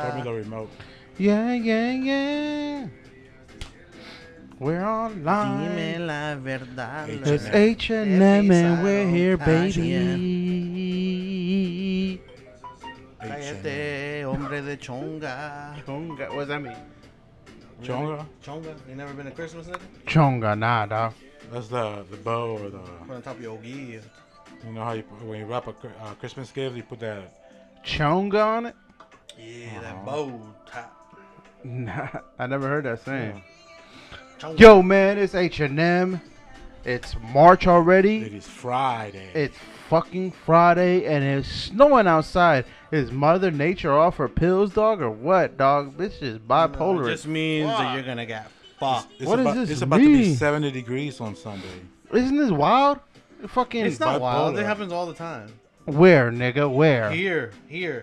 Throw me the remote. Yeah, yeah, yeah. We're Dime online. la verdad. It's H&M. H&M and we're here, Pisaron baby. Cállate, hombre de chonga. Chonga, what does that mean? Chonga? Chonga? You never been to Christmas, nigga? Chonga, nah, dog. That's the bow or the... Put on top of your ogi. You know how you when you wrap a Christmas gift, you put that... Chonga on it? Yeah, that bow top. Nah, I never heard that saying. Chonga. Yo, man, it's H&M. It's March already. It is Friday. It's fucking Friday, and it's snowing outside. Is Mother Nature off her pills, dog, or what, dog? This is bipolar. It just means that you're gonna get fucked. It's What about, does this It's about to be mean? 70 degrees on Sunday. Isn't this wild? Fucking It's not wild. bipolar. It happens all the time. where, nigga? Where? Here.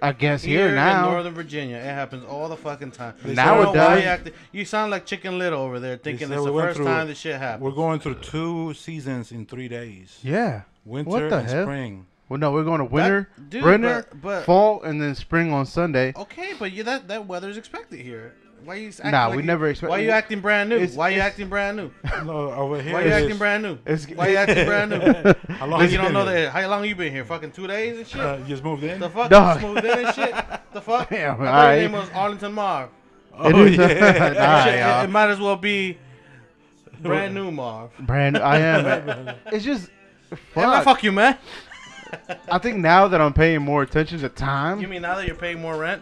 I guess here in now. Northern Virginia, it happens all the fucking time. Now I it don't know why does. you sound like Chicken Little over there, thinking said it's we the went first through- time this shit happens. We're going through 2 seasons in 3 days. Yeah. Winter What the and hell? spring. Well, no, we're going to winter, dude, winter, but- fall, and then spring on Sunday. Okay, but that weather's expected here. Why you acting Nah, like we never expect. Why you acting brand new? It's- Why you it's- acting brand new? No, over here. Why you it's- acting brand new? It's- Why you acting brand new? How long Like you you don't been know here? that. How long you been here? Fucking 2 days and shit. You just moved in? The fuck? Dog. You moved in and shit. The fuck? Damn, I thought alright. your name was Arlington Marv. Oh, It is- yeah. Nah, Shit, y'all. it might as well be brand new Marv. Brand, I am. It's just, Hey, man, fuck. fuck you, man. I think now that I'm paying more attention to time, You mean now that you're paying more rent?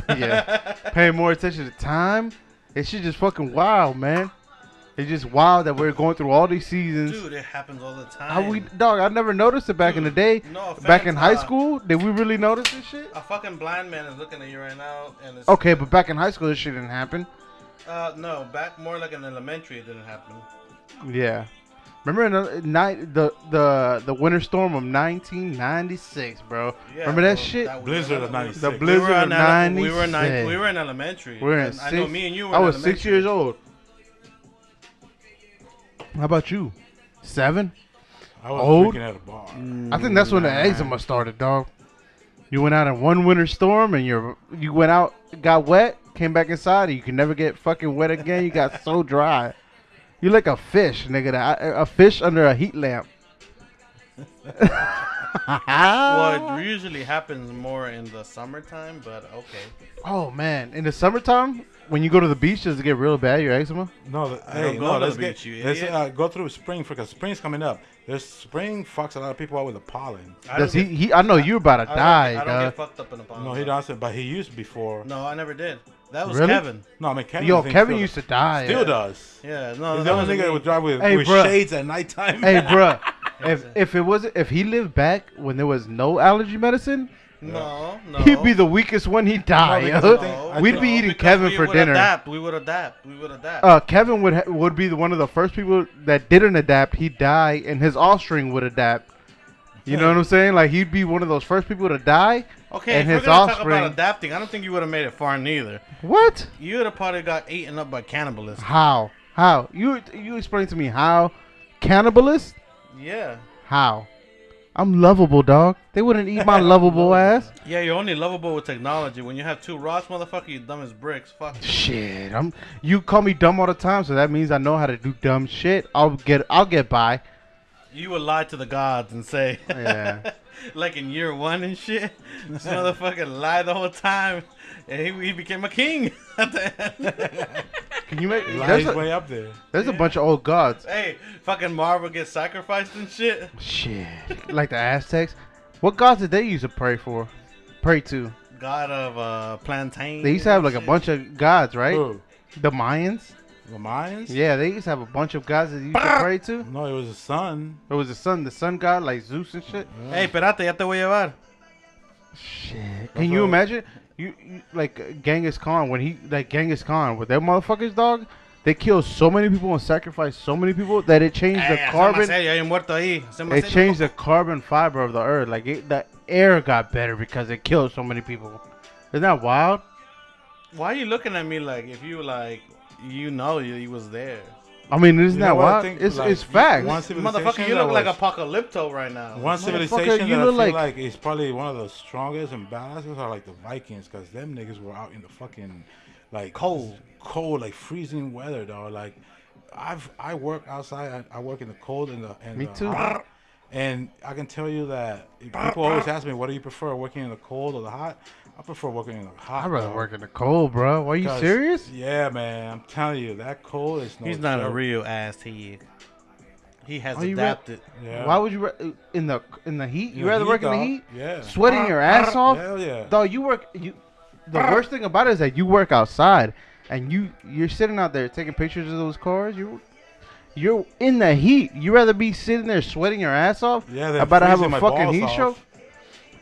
yeah, paying more attention to time, it's just fucking wild, man. It's just wild that we're going through all these seasons. Dude, it happens all the time. How we, dog, I never noticed it back in the day. No offense, Back in high school, did we really notice this shit? A fucking blind man is looking at you right now, and it's Okay, but back in high school, this shit didn't happen. no, back more like in elementary, it didn't happen. Yeah. Remember the winter storm of 1996, bro? Yeah, Remember that well, shit? was Blizzard of ele- 96. The We blizzard of we were in 96. we were in elementary. We're in And I know six- me and you were I in was 6 elementary. years old. How about you? 7? I was Old? drinking at a bar. I think that's when the eczema started, dog. You went out in one winter storm and you went out, got wet, came back inside, and you could never get fucking wet again. You got so dry. You like a fish, nigga. A fish under a heat lamp. Well, it usually happens more in the summertime, but okay. Oh man, in the summertime, when you go to the beach, does it get real bad? Your eczema? No, I don't go to the let's beach, you let's idiot. go through spring because spring's coming up. There's spring fucks a lot of people out with the pollen. Does he? I know you're about to die, I don't dog. get fucked up in the pond. No, he doesn't, but he used before. No, I never did. That was Really? Kevin. No, I mean Kevin. Yo, I think Kevin still, used to die. still does. Yeah, no, He's that the only wasn't nigga that me. would drive with, Hey, with bruh. shades at nighttime. Hey, bruh, if he lived back when there was no allergy medicine, No. he'd be the weakest one. He'd die. No, yo. because I think- We'd be eating because Kevin we for would dinner. Adapt. We would adapt. Kevin would be one of the first people that didn't adapt. He'd die, and his offspring would adapt. You know what I'm saying? Like he'd be one of those first people to die. Okay, and if his we're gonna talk offspring. about adapting, I don't think you would have made it far neither. What? You would have probably got eaten up by cannibalism. How? How? You explain to me how? Cannibalist? Yeah. How? I'm lovable, dog. They wouldn't eat my lovable ass. Yeah, you're only lovable with technology. When you have 2 Ross, motherfucker, you dumb as bricks. Fuck. Shit, you call me dumb all the time, so that means I know how to do dumb shit. I'll get by. You would lie to the gods and say, Yeah. like in year 1 and shit, this motherfucker lied the whole time, and he became a king at the end. Can you make? He's way up there. There's a bunch of old gods. Hey, fucking Marv would get sacrificed and shit. Shit, like the Aztecs. What gods did they used to pray to? God of plantain. They used to have like a bunch of gods, right? Who? The Mayans. The Mayans? Yeah, they used to have a bunch of gods that they used to pray to. No, it was the sun. It was the sun god, like Zeus and shit. Hey, espérate, ya te voy a llevar. Shit. Can you imagine? You like Genghis Khan with their motherfuckers, dog. They killed so many people and sacrificed so many people that it changed the Hey, carbon. hacemos serio, hay un muerto ahí. Hacemos It serio. changed the carbon fiber of the earth. Like the air got better because it killed so many people. Isn't that wild? Why are you looking at me like if you like you know you was there? I mean, isn't You that know what I wild? think, It's like, facts. one civilization Motherfucker, you that look like was- Apocalypto right now. One Motherfucker, civilization you that I look feel like- like is probably one of the strongest and badasses are like the Vikings, because them niggas were out in the fucking like cold, like freezing weather, dog. Like I work outside. I work in the cold and the Me too. hot, and I can tell you that people always ask me, "What do you prefer, working in the cold or the hot?" I prefer working in the hot. I'd rather dog. work in the cold, bro. Are you 'Cause, serious? Yeah, man. I'm telling you, that cold is no He's not a joke. real ass. He has Are you adapted. Yeah. Why would you in the heat? You The rather heat, work in the dog. heat? Yeah. Sweating your ass off? Hell yeah. Dog, you work. The worst thing about it is that you work outside, and you're sitting out there taking pictures of those cars. You're in the heat. You rather be sitting there sweating your ass off Yeah, they're about to have a freezing my fucking balls heat off. stroke?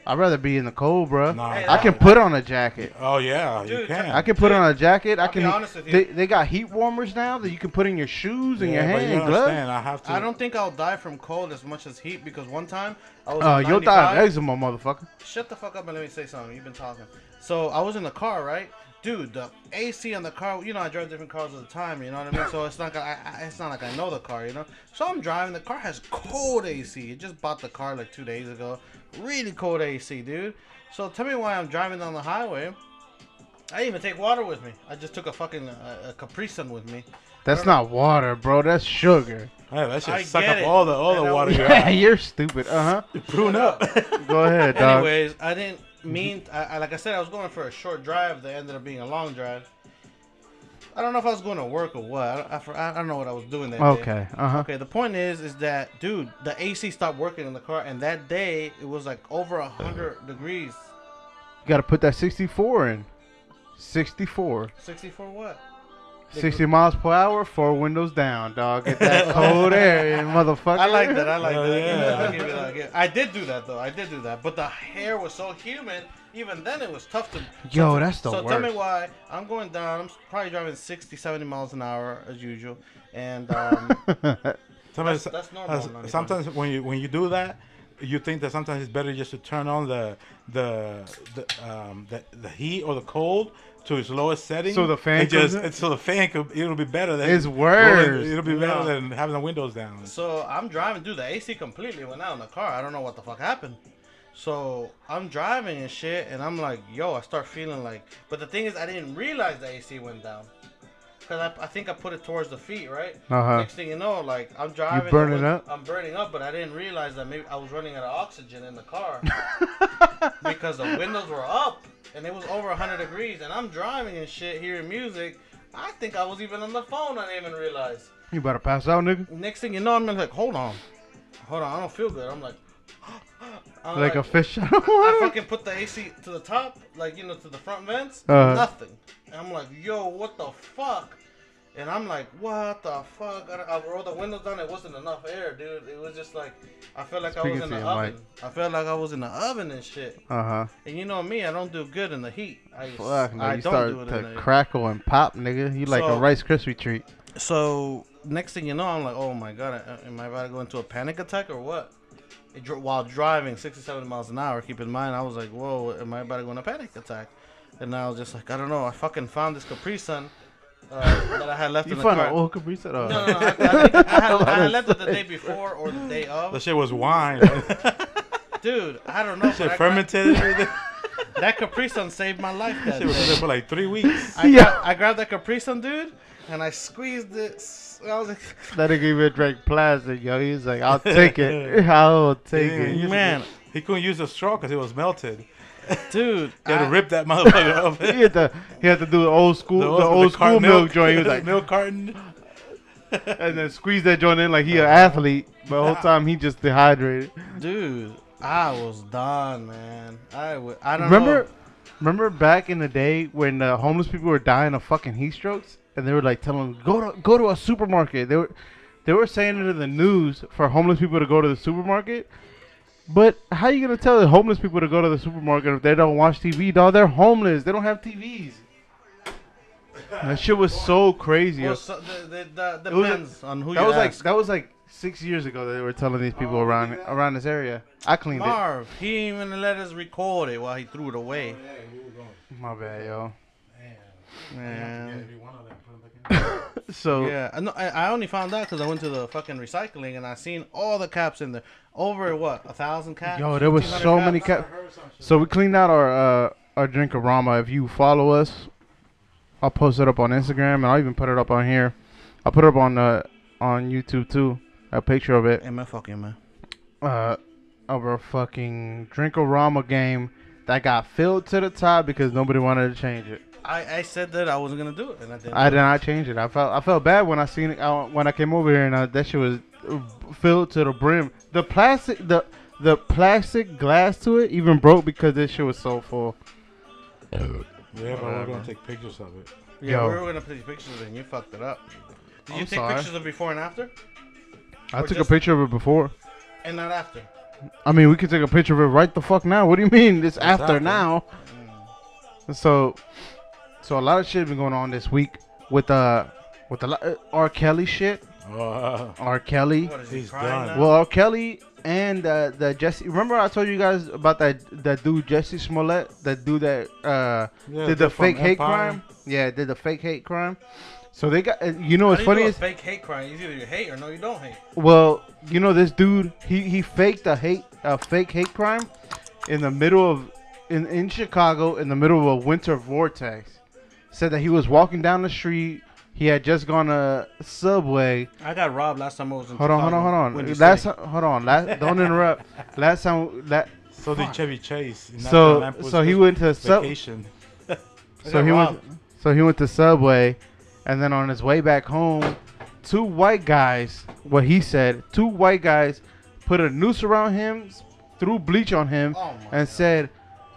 I'd rather be in the cold, bro. Nah, Hey, I can put on a jacket. Oh yeah, you Dude, can. I can put on a jacket. I I'll be can. honest with you. They got heat warmers now that you can put in your shoes and your but hand you and gloves. understand, I have to. I don't think I'll die from cold as much as heat because one time I was on You'll die of 95. eczema, motherfucker. Shut the fuck up and let me say something. You've been talking. So I was in the car, right? Dude, the AC on the car, you know, I drive different cars at a time, you know what I mean? So it's not it's not like I know the car, you know? So I'm driving, the car has cold AC. I just bought the car like 2 days ago. Really cold AC, dude. So tell me why I'm driving down the highway. I didn't even take water with me. I just took a fucking a Capri Sun with me. That's not water, bro. That's sugar. Hey, that shit I suck get up it. all the And I- water you Yeah, have. you're stupid. Prune up. Go ahead, dog. Anyways, I didn't mean, like I said, I was going for a short drive that ended up being a long drive. I don't know if I was going to work or what. I don't know what I was doing that day. Okay. Okay, the point is that, dude, the AC stopped working in the car, and that day, it was like over 100 degrees. You got to put that 64 in. 64. 64 what? 60 miles per hour, 4 windows down, dog. Get that cold air in, motherfucker. I like that. I like Hell that. yeah. I'll give you that, I'll give- I did do that, though. I did do that. But the hair was so humid, even then it was tough to... Yo, that's the So worst. tell me why. I'm going down. I'm probably driving 60, 70 miles an hour, as usual. And Sometimes, that's normal on 95. sometimes when you do that, you think that sometimes it's better just to turn on the heat or the cold to its lowest setting. So the fan and just comes in? so the fan it'll be better than It's worse. It'll be better No. than having the windows down. So I'm driving, dude. The AC completely went out in the car. I don't know what the fuck happened. So I'm driving and shit, and I'm like, yo, I start feeling like. But the thing is, I didn't realize the AC went down. Cause I think I put it towards the feet, right? Uh-huh. Next thing you know, like I'm driving. burning up? I'm burning up, but I didn't realize that maybe I was running out of oxygen in the car because the windows were up and it was over 100 degrees, and I'm driving and shit, hearing music. I think I was even on the phone. I didn't even realize. You better pass out, nigga. Next thing you know, I'm like, hold on, I don't feel good. I'm like, Like a fish out of I water. fucking put the AC to the top, like, you know, to the front vents. Nothing. And I'm like, yo, what the fuck? And I'm like, what the fuck? I rolled the windows down. It wasn't enough air, dude. It was just like, I felt like I was Speaking in to the your oven. mic. I felt like I was in the oven and shit. Uh-huh. And you know me, I don't do good in the heat. Fuck, I nigga. You don't start do it in to the heat. crackle and pop, nigga. You like a So- Rice Krispie treat. So next thing you know, I'm like, oh my god, am I about to go into a panic attack or what? While driving 67 miles an hour, keep in mind, I was like, whoa, am I about to go into a panic attack? And I was just like, I don't know. I fucking found this Capri Sun that I had left You in the found car. an old Capri Sun? No, I think I had left it the day before or the day That of. shit was wine. Dude, I don't know. Shit but fermented. and everything. that Capri Sun saved my life that Shit was in day. there for like 3 weeks. I grabbed that Capri Sun, dude, and I squeezed it. I was like, That nigga even drank plastic, yo. He was like, I'll take it. I'll take Yeah, it. man, He couldn't use the straw because it was melted. dude. He had to rip that motherfucker off. He had to do the old school, the old school carton milk joint. He was like, milk carton. and then squeeze that joint in like he an athlete. But the whole time he just dehydrated. Dude, I was done, man. I don't Remember, know. remember back in the day when homeless people were dying of fucking heat strokes, and they were like telling them go to a supermarket. They were saying it in the news for homeless people to go to the supermarket. But how you gonna tell the homeless people to go to the supermarket if they don't watch TV, dog? They're homeless. They don't have TVs. That shit was so crazy. Well, yo. so, It was depends on who that you was ask. that was like 6 years ago that they were telling these people around this area. I cleaned Marv, he didn't even let us record it while he threw it away. it. My bad, yo. Man. if you want all that, put them back in. So Yeah, I only found out because I went to the fucking recycling and I seen all the caps in there. Over what, 1,000 caps? yo, there was 1,500 so caps? many caps. So we cleaned out our Drinkorama. If you follow us, I'll post it up on Instagram and I'll even put it up on here. I'll put it up on YouTube too. A picture of it. Hey man, fuck you, man. Of a fucking Drinkorama game that got filled to the top because nobody wanted to change it. I said that I wasn't gonna do it, and I didn't. I did not change it. I felt bad when I seen it when I came over here and that shit was filled to the brim. The plastic glass to it even broke because this shit was so full. Yeah, but we're gonna take pictures of it. Yeah, Yo. we were gonna take pictures and you fucked it up. Did you I'm take sorry. pictures of before and after, I Or took a just- picture of it before. and not after? I mean, we could take a picture of it right the fuck now. What do you mean? It's after after. now. So a lot of shit been going on this week with R. Kelly shit. R. Kelly. What is he He's crying done. now? Well, R. Kelly and the Jesse. Remember I told you guys about that dude Jesse Smollett, that dude that did the from fake hate Empire. crime. Yeah, did the fake hate crime. So they got you know How what's do you funny do a is fake hate crime. It's either you hate or no, you don't hate. well, you know this dude he faked a fake hate crime in the middle of in Chicago in the middle of a winter vortex. Said that he was walking down the street. He had just gone to Subway. I got robbed last time I was in Hold on. Windy Last City. hold on. Don't interrupt. Last time So did Chevy Chase. And that's So the lamp was he went to vacation. So he went to Subway, and then on his way back home, two white guys put a noose around him, threw bleach on him, Oh my and said,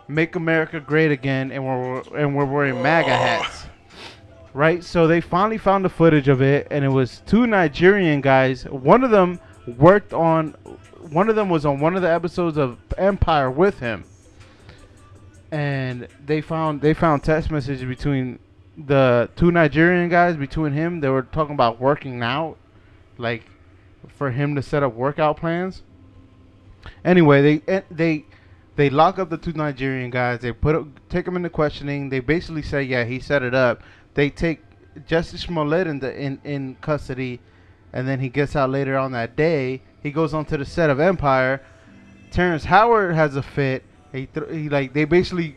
"Make America Great Again," and we're wearing MAGA hats. Right? So they finally found the footage of it, and it was two Nigerian guys. One of them was on one of the episodes of Empire with him. And they found text messages between the two Nigerian guys. Between him, they were talking about working out, like for him to set up workout plans. Anyway, they lock up the two Nigerian guys. They take them into questioning. They basically say, yeah, he set it up. They take Justice Smollett in custody, and then he gets out later on that day. He goes onto the set of Empire. Terrence Howard has a fit. They basically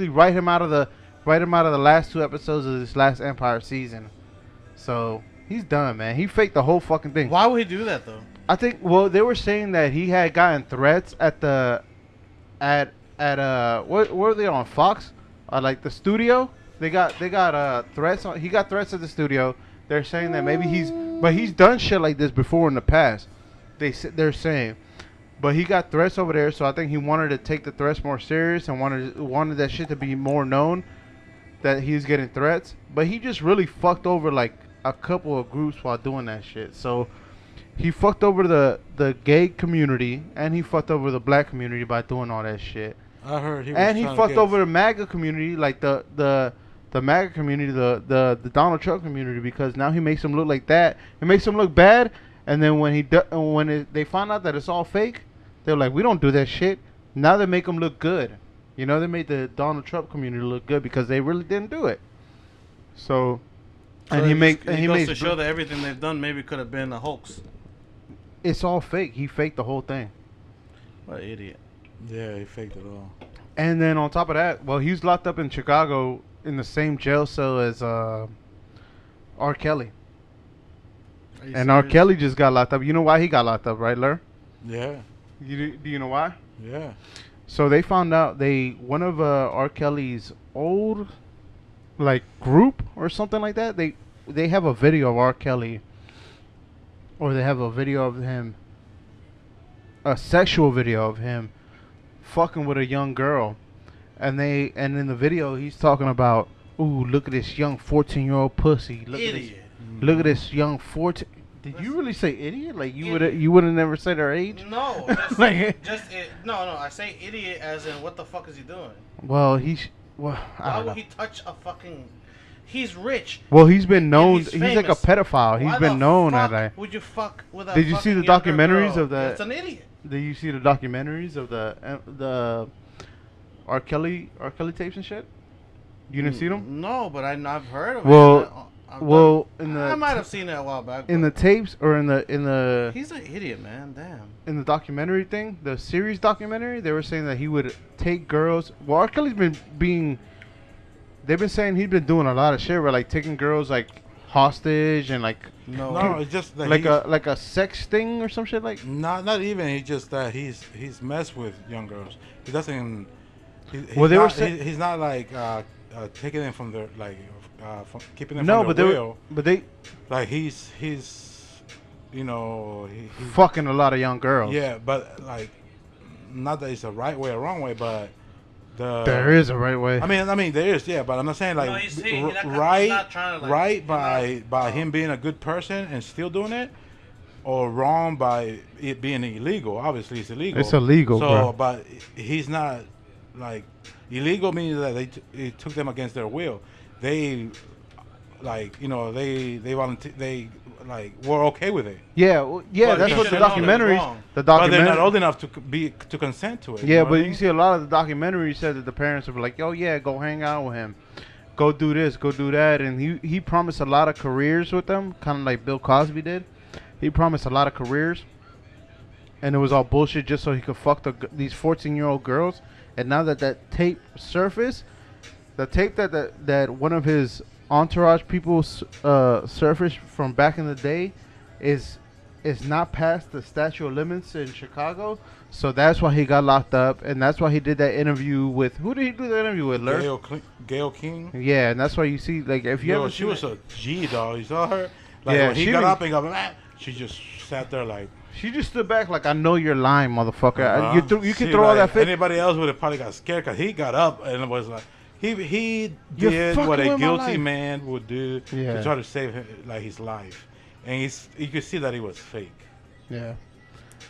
write him out of the last two episodes of this last Empire season. So he's done, man. He faked the whole fucking thing. Why would he do that though? I think. Well, they were saying that he had gotten threats what were they on Fox? Like the studio. They got threats on. He got threats at the studio. They're saying that maybe he's done shit like this before in the past. They're saying. But he got threats over there, so I think he wanted to take the threats more serious and wanted that shit to be more known that he was getting threats. But he just really fucked over like a couple of groups while doing that shit. So he fucked over the gay community and he fucked over the black community by doing all that shit. I heard he was And he trying to fucked get- over the MAGA community, like the MAGA community, the Donald Trump community, because now he makes them look like that. It makes them look bad, and then when they find out that it's all fake, they're like, we don't do that shit. Now they make them look good. You know, they made the Donald Trump community look good because they really didn't do it. So, and he goes to show that everything they've done maybe could have been a hoax. It's all fake. He faked the whole thing. What an idiot. Yeah, he faked it all. And then on top of that, well, he's locked up in Chicago in the same jail cell as R. Kelly. Are you And R. serious? Kelly just got locked up. You know why he got locked up, right, Ler? Yeah, Do you know why? yeah. So they found out one of R. Kelly's old like group or something like that. They have a video of R. Kelly, or they have a video of him, a sexual video of him fucking with a young girl, and in the video he's talking about, ooh, look at this young 14-year-old pussy. Idiot. Look at this young 14. Did you really say idiot? Like you Idiot. would have never said her age? No, Like- no. I say idiot as in what the fuck is he doing? Well, I Why don't know. would he touch a fucking? He's rich. Well, he's been known. He's He's like a famous. pedophile. He's Why been the known fuck as that. would you fuck with a Did you see the fucking younger documentaries girl? of that? It's an idiot. Did you see the documentaries of the R. Kelly tapes and shit? You didn't see them? No, but I've heard of Well, it. in I might the have seen it a while back. in the tapes or in the He's an idiot, man. Damn. in the documentary thing, the series documentary, they were saying that he would take girls. Well, R. Kelly's been being. They've been saying he's been doing a lot of shit, where like taking girls like hostage and like No, it's just that like a sex thing or some shit like. not even. He just that he's messed with young girls. He doesn't. Well, they were he's not like taking them from their like from keeping them No, from but their they will. but they Like he's you know he fucking a lot of young girls. yeah, but like not that it's a right way or wrong way, but There is a right way. I mean there is, yeah, but I'm not saying like No, he's not right trying to, like, right he's by not- him being a good person and still doing it, or wrong by it being illegal. Obviously, it's illegal. It's illegal, So, bro. but he's not like illegal means that it took them against their will. They like they volunteer. They like were okay with it. Yeah, well, yeah, But that's he what the should've known it was documentaries. wrong. The But they're not documentary. old enough to consent to it. Yeah, know but what I you mean? see a lot of the documentary said that the parents were like, "Oh yeah, go hang out with him, go do this, go do that," and he promised a lot of careers with them, kind of like Bill Cosby did. He promised a lot of careers, and it was all bullshit just so he could fuck these 14-year-old girls. And now that tape surfaced, the tape that one of his entourage people surfaced from back in the day is not past the statute of limits in Chicago. So that's why he got locked up, and that's why he did that interview with, who did he do that interview with? Lur? Gail King. Yeah, and that's why you see, like, if you Yo, ever she seen was it- a G dog. You saw her? Like Yeah, when he she got was- up and got she just sat there like. she just stood back like, I know you're lying, motherfucker. You can See, throw all like, that fit. Anybody else would have probably got scared because he got up and it was like he You're did fucking what a with my guilty life. man would do Yeah. to try to save his life, and you could see that he was fake. Yeah,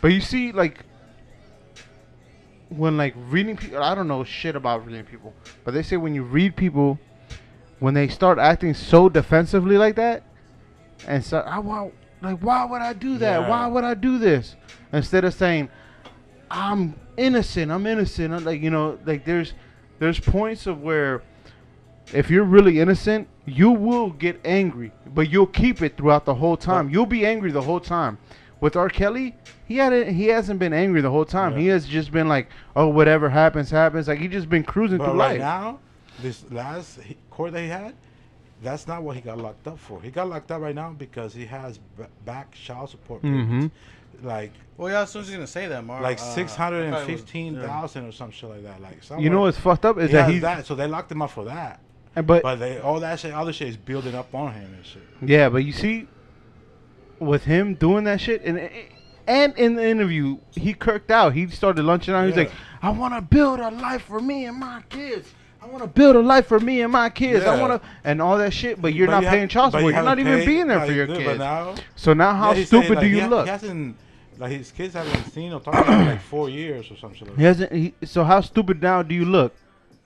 but you see, like, when like reading people, I don't know shit about reading people, but they say when you read people, when they start acting so defensively like that, and so why would I do that? Yeah. Why would I do this? Instead of saying, I'm innocent. I'm like, like there's points of where if you're really innocent, you will get angry, but you'll keep it throughout the whole time. You'll be angry the whole time. With R. Kelly, he hasn't been angry the whole time. Yeah. He has just been like, oh, whatever happens, happens. Like, he just been cruising But through right life. now, this last court that he had, that's not what he got locked up for. He got locked up right now because he has back child support payments, like Well, yeah, I was just gonna say that, Marv. like I thought it was- 615,000 or some shit like that. Like You know what's fucked up is he that has he's that, so they locked him up for that. but All that shit, other shit is building up on him and shit. yeah, but you see, with him doing that shit, and in the interview, he kirked out. He started lunching out. He's Yeah. like, I want to build a life for me and my kids. I want to build a life for me and my kids. I Yeah. want to, and all that shit. But you're not you paying child but support. You're not haven't even paid, being there like, for your dude, kids. But now, So now, how yeah, he's saying, stupid do like, you look? He hasn't, like his kids haven't seen or talked about in like 4 years or some shit like He that. hasn't. So how stupid now do you look?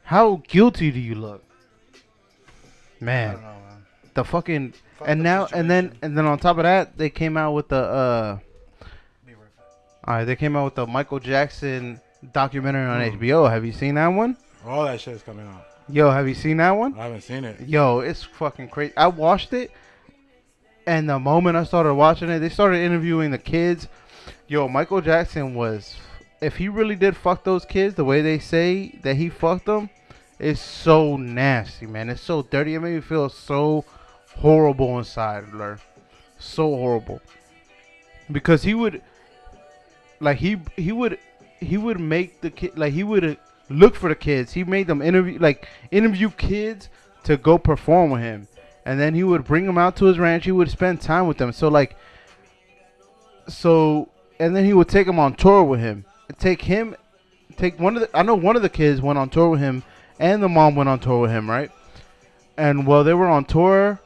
How guilty do you look? I Man, don't know, man. the fucking Fucked and up now situation. and then on top of that, they came out with the Be right back. all right, they came out with the Michael Jackson documentary on Hmm. HBO. Have you seen that one? All that shit is coming out. Yo, have you seen that one? I haven't seen it. Yo, it's fucking crazy. I watched it, and the moment I started watching it, they started interviewing the kids. Yo, Michael Jackson was, if he really did fuck those kids the way they say that he fucked them, it's so nasty, man. It's so dirty. It made me feel so horrible inside, Lur. So horrible. Because he would, like, he would make the kid, like, he would look for the kids. He made them interview kids to go perform with him, and then he would bring them out to his ranch. He would spend time with them. And then he would take them on tour with him. I know one of the kids went on tour with him, and the mom went on tour with him, right? And while they were on tour,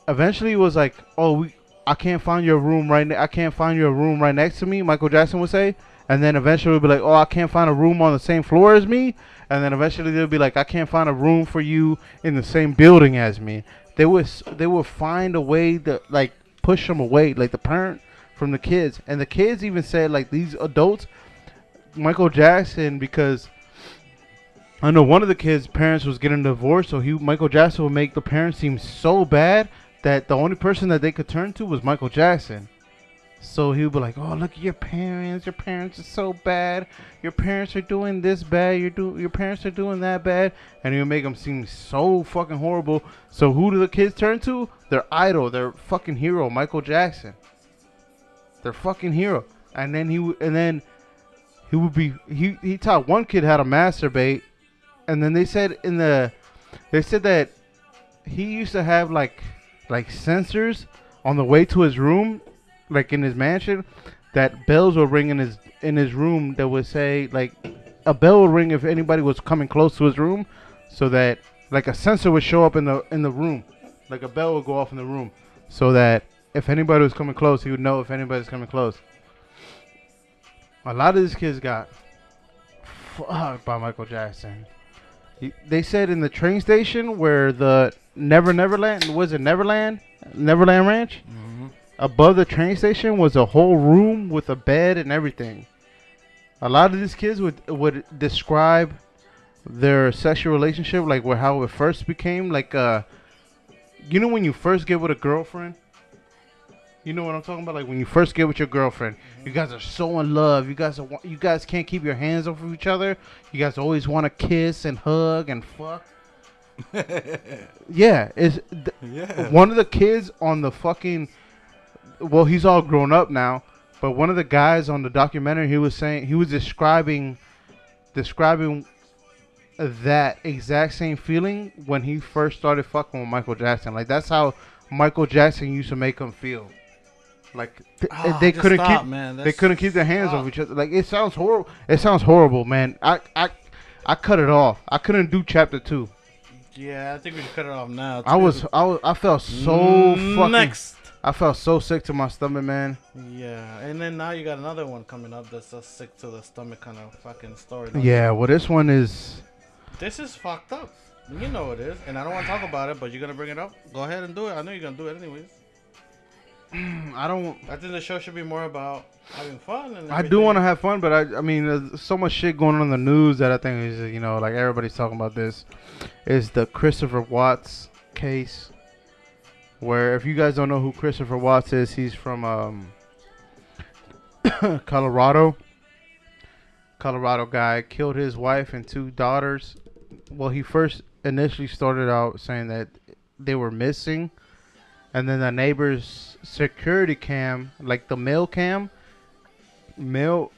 eventually it was like, oh, I can't find your room I can't find your room right next to me, Michael Jackson would say. And then eventually it'd be like, oh, I can't find a room on the same floor as me. And then eventually they'll be like, I can't find a room for you in the same building as me. They would find a way to, like, push them away, like the parent from the kids. And the kids even said, like, these adults, Michael Jackson, because I know one of the kids' parents was getting divorced, so Michael Jackson would make the parents seem so bad that the only person that they could turn to was Michael Jackson. So he would be like, "Oh, look at your parents. Your parents are so bad. Your parents are doing this bad. Your parents are doing that bad." And he would make them seem so fucking horrible. So who do the kids turn to? Their idol, their fucking hero, Michael Jackson. Their fucking hero. And then he taught one kid how to masturbate. And then they said that he used to have like sensors on the way to his room, like in his mansion, that bells would ring in his room that would say, like, a bell would ring if anybody was coming close to his room, so that like a sensor would show up in the room, like a bell would go off in the room, so that if anybody was coming close, he would know if anybody's coming close. A lot of these kids got fucked by Michael Jackson. They said in the train station where the Neverland Ranch? Mm-hmm. Above the train station was a whole room with a bed and everything. A lot of these kids would describe their sexual relationship like how it first became. Like, you know when you first get with a girlfriend? You know what I'm talking about? Like when you first get with your girlfriend, you guys are so in love. You guys can't keep your hands off of each other. You guys always want to kiss and hug and fuck. Yeah, one of the kids on the fucking. Well, he's all grown up now, but one of the guys on the documentary, he was describing that exact same feeling when he first started fucking with Michael Jackson. Like that's how Michael Jackson used to make him feel. Like they couldn't keep their hands off each other. Like it sounds horrible. It sounds horrible, man. I cut it off. I couldn't do chapter 2. Yeah, I think we should cut it off now. I felt so fucking. Next. I felt so sick to my stomach, man. Yeah, and then now you got another one coming up that's a sick to the stomach kind of fucking story. Yeah, well, this one is. This is fucked up. You know it is, and I don't want to talk about it, but you're gonna bring it up. Go ahead and do it. I know you're gonna do it anyways. I think the show should be more about having fun. And I do want to have fun, but I mean, there's so much shit going on in the news that I think is, like everybody's talking about this. Is the Christopher Watts case, where if you guys don't know who Christopher Watts is, he's from Colorado. Colorado guy killed his wife and 2 daughters. Well, he first initially started out saying that they were missing. And then the neighbor's security cam, like the mail,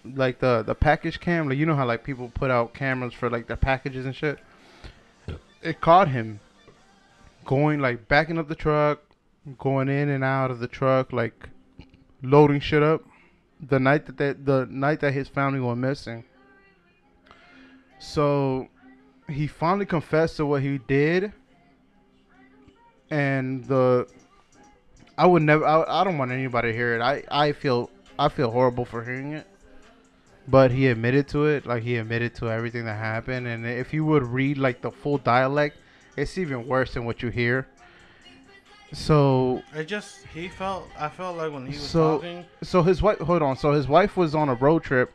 like the package cam, like you know how like people put out cameras for like their packages and shit. It caught him going like backing up the truck, going in and out of the truck, like loading shit up. The night that his family went missing. So he finally confessed to what he did, and I would never. I don't want anybody to hear it. I feel horrible for hearing it, but he admitted to it. Like he admitted to everything that happened. And if you would read like the full dialect, it's even worse than what you hear. So I felt like when he was talking. So his wife. Hold on. So his wife was on a road trip.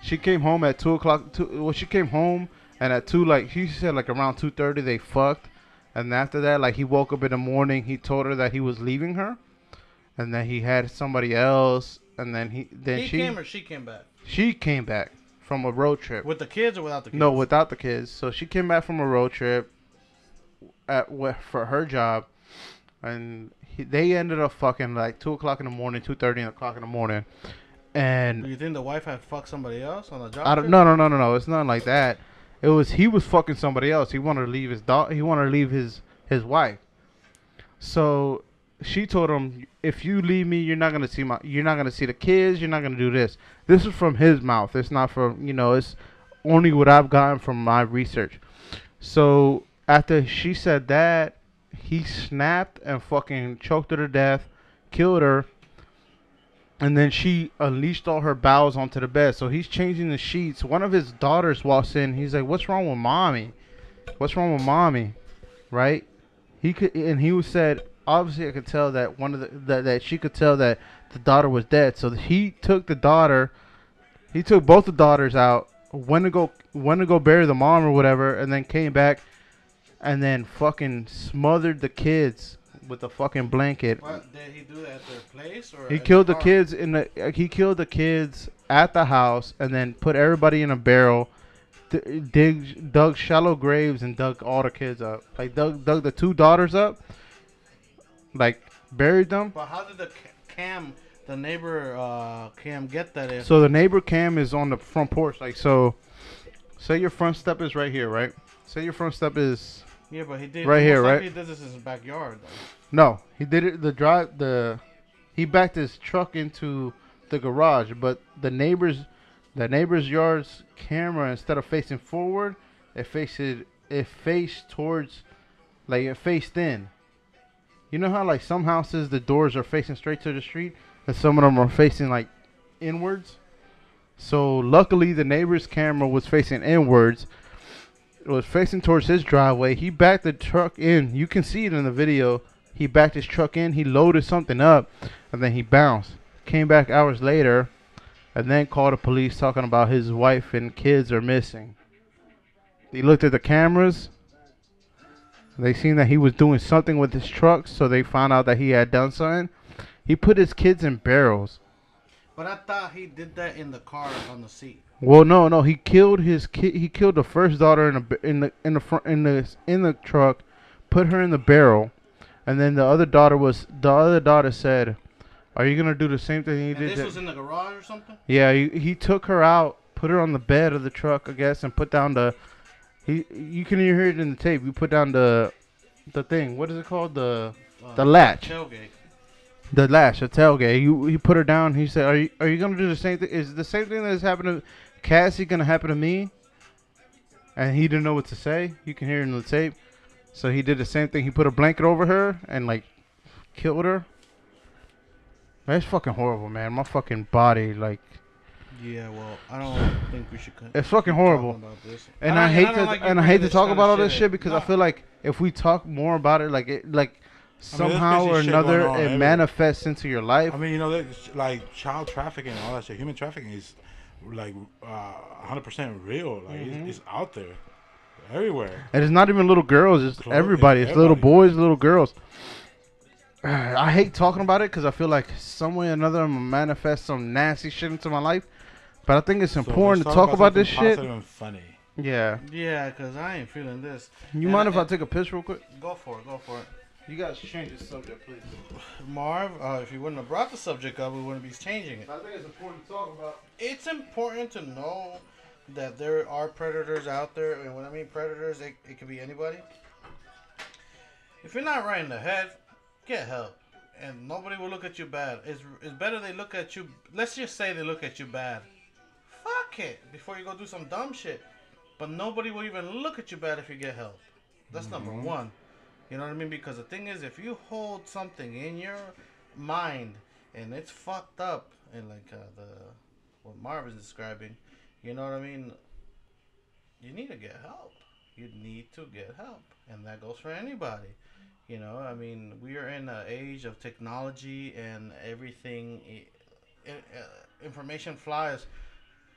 She came home at 2:00. Well, she came home and at 2, like she said, like around 2:30 they fucked. And after that, like he woke up in the morning, he told her that he was leaving her, and that he had somebody else, and then she came or she came back. She came back from a road trip with the kids or without the kids. No, without the kids. So she came back from a road trip for her job, and they ended up fucking like 2:00 in the morning, 2:30 in the morning. And you think the wife had fucked somebody else on the job? No. It's nothing like that. He was fucking somebody else. He wanted to leave his dog. He wanted to leave his wife. So she told him, "If you leave me, you're not gonna see the kids. You're not gonna do this." This is from his mouth. It's not from It's only what I've gotten from my research. So after she said that, he snapped and fucking choked her to death, killed her. And then she unleashed all her bowels onto the bed. So he's changing the sheets. One of his daughters walks in. He's like, "What's wrong with mommy? What's wrong with mommy?" Right? He said, obviously I could tell that that she could tell that the daughter was dead. So he took both the daughters out went to go bury the mom or whatever, and then came back, and then fucking smothered the kids with a fucking blanket. What did he do at their place or? He killed the kids he killed the kids at the house, and then put everybody in a barrel. Dug shallow graves and dug all the kids up. Like dug the 2 daughters up. Like buried them. But how did the neighbor Cam get that? So the neighbor Cam is on the front porch. Like so, say your front step is right here, right? Say your front step is Yeah, but he did right here, right? He did this in his backyard. Though. No, he did it. He backed his truck into the garage, but the neighbor's yard's camera, instead of facing forward, it faced towards, like it faced in. You know how like some houses the doors are facing straight to the street, and some of them are facing like inwards. So luckily the neighbor's camera was facing inwards. It was facing towards his driveway. He backed the truck in. You can see it in the video. He backed his truck in. He loaded something up, and then he bounced. Came back hours later, and then called the police talking about his wife and kids are missing. They looked at the cameras. They seen that he was doing something with his truck, so they found out that he had done something. He put his kids in barrels. But I thought he did that in the car on the seat. Well, no. He killed his kid. He killed the first daughter in the truck, put her in the barrel, and then the other daughter said, "Are you gonna do the same thing he did?" This was in the garage or something. Yeah, he took her out, put her on the bed of the truck, I guess, and put down the. You can hear it in the tape. You put down the thing. What is it called? The latch. Tailgate. The latch, the tailgate. He put her down. He said, "Are you gonna do the same thing? Is the same thing that has happened to Cassie gonna happen to me?" And he didn't know what to say. You can hear it in the tape. So he did the same thing. He put a blanket over her and like killed her. That's fucking horrible, man. My fucking body, like. Yeah, well, I don't think we should. It's fucking horrible. About this. And I hate to talk about all this shit because I feel like if we talk more about it, somehow or another, it manifests into your life. I mean, you know, like child trafficking and all that shit. Human trafficking is like 100% real. Like it's out there, everywhere. And it's not even little girls. It's everybody. It's little boys, little girls. I hate talking about it because I feel like some way or another I'm gonna manifest some nasty shit into my life. But I think it's important to talk about this shit. And funny. Yeah. Yeah, because I ain't feeling this. You mind if I take a piss real quick? Go for it. You guys change the subject, please. Marv, if you wouldn't have brought the subject up, we wouldn't be changing it. I think it's important to talk about. It's important to know that there are predators out there. And when I mean predators, it could be anybody. If you're not right in the head, get help. And nobody will look at you bad. It's better they look at you. Let's just say they look at you bad. Fuck it. Before you go do some dumb shit. But nobody will even look at you bad if you get help. That's number one. You know what I mean? Because the thing is, if you hold something in your mind and it's fucked up, and like what Marv is describing, you know what I mean? You need to get help. You need to get help, and that goes for anybody. You know, I mean, we are in an age of technology and everything. Information flies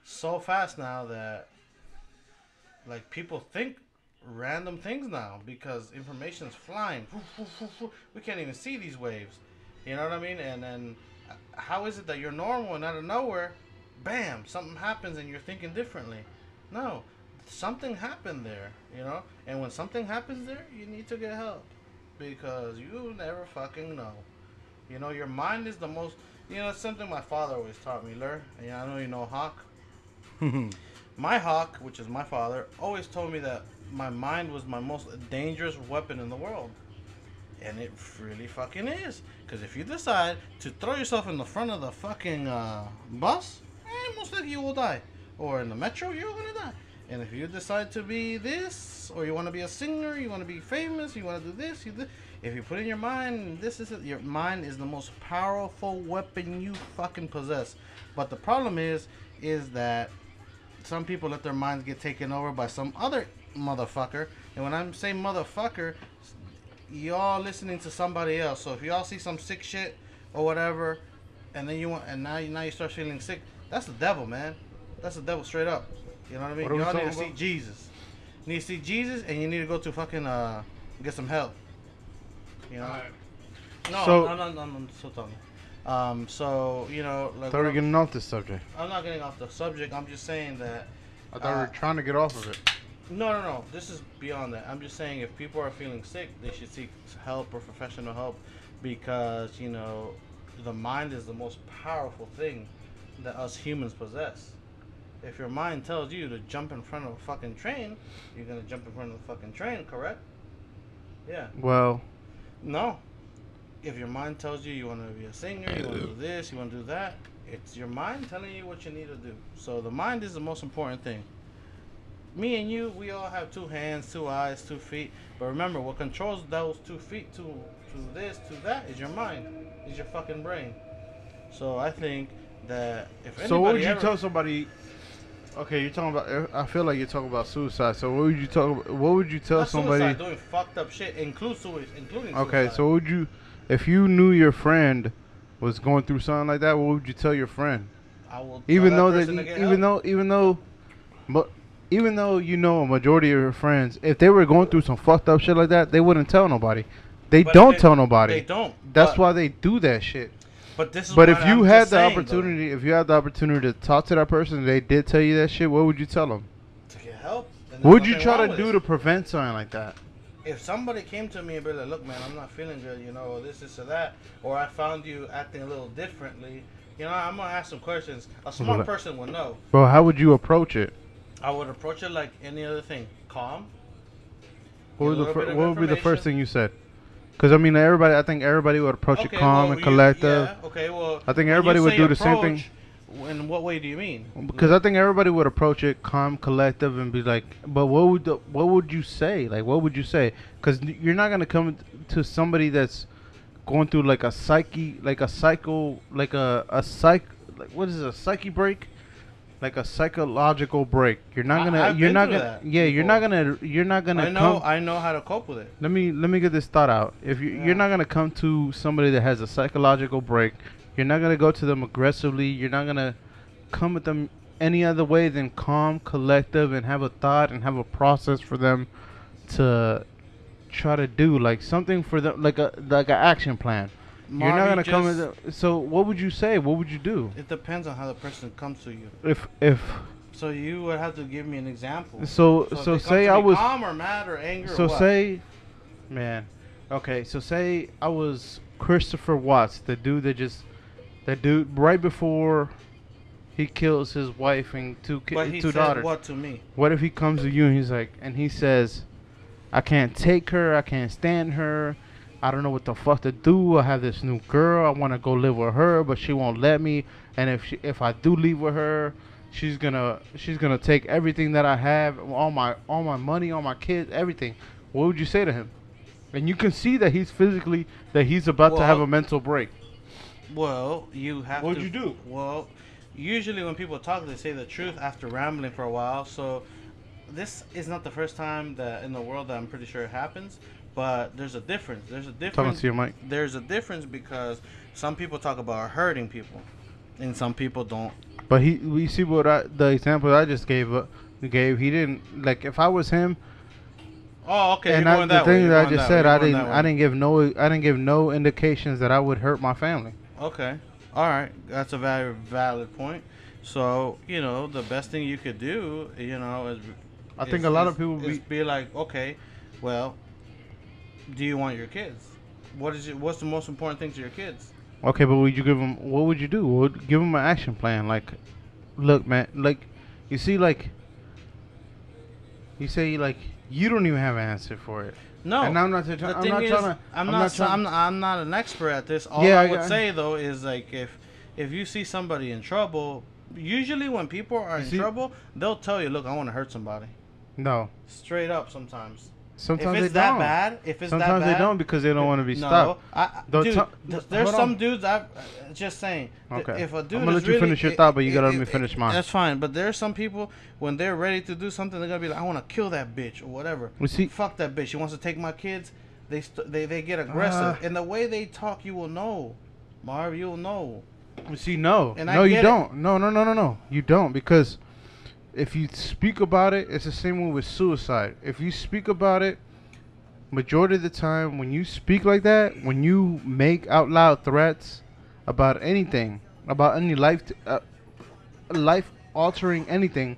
so fast now that, like, people think random things now because information's flying. We can't even see these waves. You know what I mean? And then how is it that you're normal and out of nowhere, bam, something happens and you're thinking differently? No, something happened there, you know? And when something happens there, you need to get help because you never fucking know. You know, your mind is the most, you know, it's something my father always taught me, LER. And I know you know Hawk. My Hawk, which is my father, always told me that my mind was my most dangerous weapon in the world. And it really fucking is. Because if you decide to throw yourself in the front of the fucking bus, most likely you will die. Or in the metro, you're going to die. And if you decide to be this, or you want to be a singer, you want to be famous, you want to do this, if you put in your mind, this is it, your mind is the most powerful weapon you fucking possess. But the problem is that some people let their minds get taken over by some other motherfucker. And when I'm saying motherfucker, y'all listening to somebody else. So if y'all see some sick shit or whatever, and then now you start feeling sick, that's the devil, man. That's the devil straight up. You know what I mean? What are we You all need to talking see about? Jesus. You need to see Jesus, and you need to go to fucking get some help. You know? No, So- I'm still talking. So you know, like, I thought we were getting off this subject. I'm not getting off the subject. I'm just saying that. I thought we were trying to get off of it. No. This is beyond that. I'm just saying if people are feeling sick, they should seek help or professional help because, you know, the mind is the most powerful thing that us humans possess. If your mind tells you to jump in front of a fucking train, you're going to jump in front of the fucking train, correct? Yeah. Well, No. If your mind tells you want to be a singer, you want to do this, you want to do that, it's your mind telling you what you need to do. So the mind is the most important thing. Me and you, we all have 2 hands, 2 eyes, 2 feet. But remember, what controls those 2 feet to this, to that, is your mind. Is your fucking brain. So I think that if anybody so what would you ever, tell somebody? Okay, you're talking about. I feel like you're talking about suicide. So what would you talk? What would you tell not somebody? suicide, doing fucked up shit, including suicide. Okay, so what would you, if you knew your friend was going through something like that, what would you tell your friend? I will Even tell though person to get help. even though you know a majority of your friends, if they were going through some fucked up shit like that, they wouldn't tell nobody. They But don't they- tell nobody. They don't. That's but, why they do that shit. But this is But what if you I'm had just the saying, opportunity, if you had the opportunity to talk to that person, and they did tell you that shit, what would you tell them? though, to get help. then What would there's you nothing try wrong to with do it. to prevent something like that? If somebody came to me and be like, look, man, I'm not feeling good, you know, or this, or that, or I found you acting a little differently, you know, I'm going to ask some questions. A smart Well, person would know. Bro, how would you approach it? I would approach it like any other thing. Calm. What would, Get a little bit of what would be the first information. thing you said? Because I mean, I think everybody would approach it calm well, and collective. Yeah, okay, well. I think when everybody you would say do the same thing. approach, in what way do you mean? Because I think everybody would approach it calm, collective, and be like, "But what would you say? Like, what would you say? Because you're not gonna come to somebody that's going through like a psyche, like a psycho, like a psych, like what is it, a psyche break, like a psychological break. You're not gonna, I've you're been not through gonna, that yeah, you're not gonna come. I know how to cope with it. Let me get this thought out. If you're not gonna come to somebody that has a psychological break, you're not gonna go to them aggressively. You're not gonna come at them any other way than calm, collective, and have a thought and have a process for them to try to do, like something for them, like an action plan. You're not gonna come at them. So what would you say? What would you do? It depends on how the person comes to you. If So you would have to give me an example. so if they come say to I me was calm or mad or angry. so or what? say, man, okay. So say I was Christopher Watts, the dude right before he kills his wife and But he two said daughters. what to me? What if he comes to you and he's like, and he says, I can't take her, I can't stand her, I don't know what the fuck to do. I have this new girl, I want to go live with her, but she won't let me. And if I do leave with her, she's gonna take everything that I have, all my money, all my kids, everything. What would you say to him? And you can see that he's about to have a mental break. Well, you have What'd to. you do? Well, usually when people talk, they say the truth after rambling for a while. So this is not the first time that in the world that I'm pretty sure it happens. But there's a difference. Talking to your mic. There's a difference because some people talk about hurting people, and some people don't. But we see the example I just gave. He didn't, like, if I was him. Oh, okay. And you're going the that way, thing you're that I going just that way, said, you're I going didn't that way. give no indications that I would hurt my family. Okay. All right. That's a very valid point. So, you know, the best thing you could do, you know, is I think a lot of people be like, okay, well, do you want your kids? What's the most important thing to your kids? Okay, but would you give them? What would you do? Give them an action plan. Like, look, man. Like, you see, like, you say, like, you don't even have an answer for it. No. And I'm not. I'm not an expert at this. All Yeah, I would say though is like if you see somebody in trouble, usually when people are in trouble, they'll tell you, "Look, I want to hurt somebody." No. Straight up, sometimes. Sometimes if it's they that don't. bad, if it's Sometimes that bad, they don't because they don't want to be no, stopped. dude, hold there's some on. dudes. I'm just saying. Okay. If a dude I'm gonna is let you really, finish your thought, but you gotta let me finish mine. That's fine. But there's some people when they're ready to do something, they're gonna be like, "I want to kill that bitch" or whatever. We see. Fuck that bitch. She wants to take my kids. They get aggressive. And the way they talk, you will know, Marv. You'll know. You see, no, And no, I you get don't. No. You don't, because if you speak about it, it's the same way with suicide. If you speak about it, majority of the time, when you speak like that, when you make out loud threats about anything, about any life altering anything,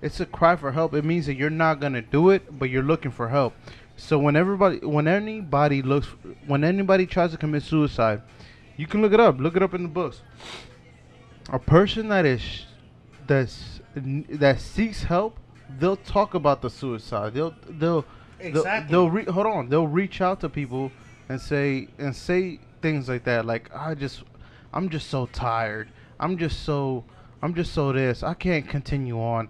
it's a cry for help. It means that you're not gonna do it, but you're looking for help. So when anybody tries to commit suicide, you can look it up. Look it up in the books. A person that seeks help, they'll talk about the suicide. Exactly. They'll reach out to people and say things like that. Like I'm just so tired. I'm just so this. I can't continue on.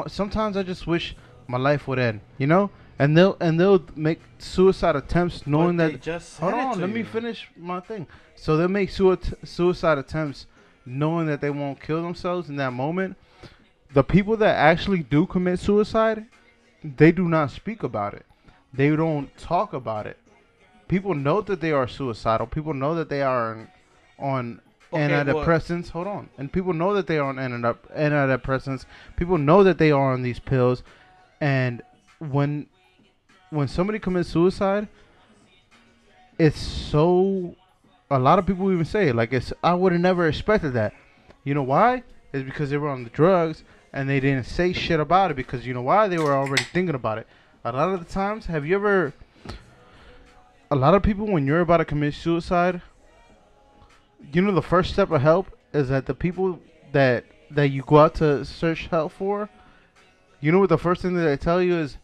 Sometimes I just wish my life would end. You know. And they'll make suicide attempts knowing But they that. just said Hold it on, to let me you. finish my thing. So they'll make suicide attempts knowing that they won't kill themselves in that moment. The people that actually do commit suicide, they do not speak about it. They don't talk about it. People know that they are suicidal. People know that they are on antidepressants. Hold on. And people know that they are on antidepressants. People know that they are on these pills. And when somebody commits suicide, it's so. A lot of people even say like I would have never expected that. You know why? It's because they were on the drugs and they didn't say shit about it because you know why? They were already thinking about it. A lot of the times, a lot of people when you're about to commit suicide, you know the first step of help is that the people that you go out to search help for, you know what the first thing that they tell you is,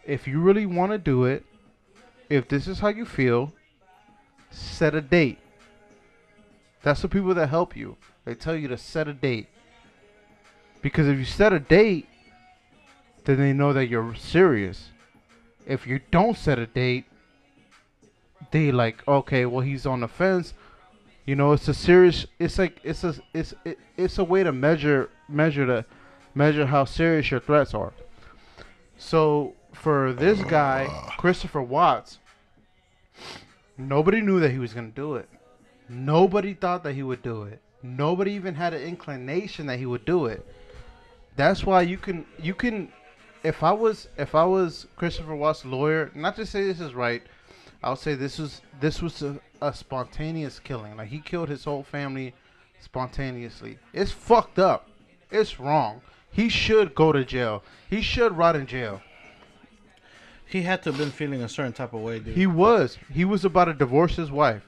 if you really want to do it, if this is how you feel, set a date. That's the people that help you. They tell you to set a date. Because if you set a date, then they know that you're serious. If you don't set a date, they like, okay, well he's on the fence. You know, it's a serious. It's like it's a way to measure how serious your threats are. So for this guy, Christopher Watts, nobody knew that he was gonna do it. Nobody thought that he would do it. Nobody even had an inclination that he would do it. That's why you can. If I was Christopher Watts' lawyer, not to say this is right, I would say this was a spontaneous killing. Like he killed his whole family spontaneously. It's fucked up. It's wrong. He should go to jail. He should rot in jail. He had to have been feeling a certain type of way, dude. He was. He was about to divorce his wife.